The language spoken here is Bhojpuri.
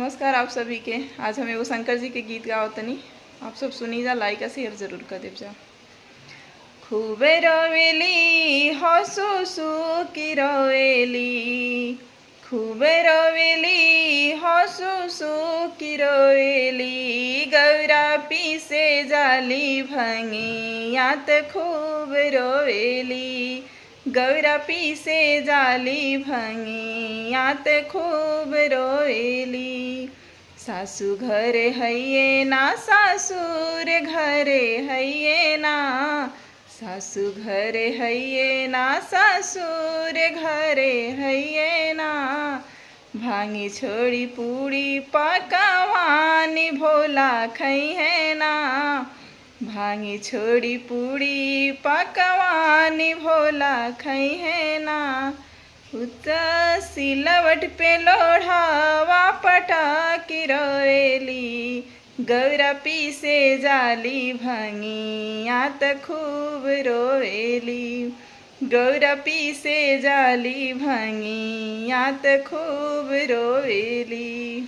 नमस्कार आप सभी के। आज हम एगो शंकर जी के गीत गाओ तनी, आप सब सुनी जा, लाइक आ शेयर जरूर कर देव जा। खूबे रोवेली हसो सो की रोवेली, खूबे रोवेली हसो सो की रोवेली, गौरा पीसे जाली भंगी यात खूब रोवेली, गौरा पीसे जाली भंगी यात खूब रोएली। सासू घरे हैये ना सासुर घरे हैये ना, सासू घरे हैये ना सासुर घरे हैये ना, भांगी छोड़ी पूड़ी पकवानी भोला खैहे ना, भांगी छोड़ी पूड़ी पकवानी भोला खैहे ना। उत सिलवट पे लोढ़ावा पटाकी रोएली, गौरा पीसे जाली भंगी यात खूब रोएली, गौरा पीसे जाली भंगी यात खूब रोएली।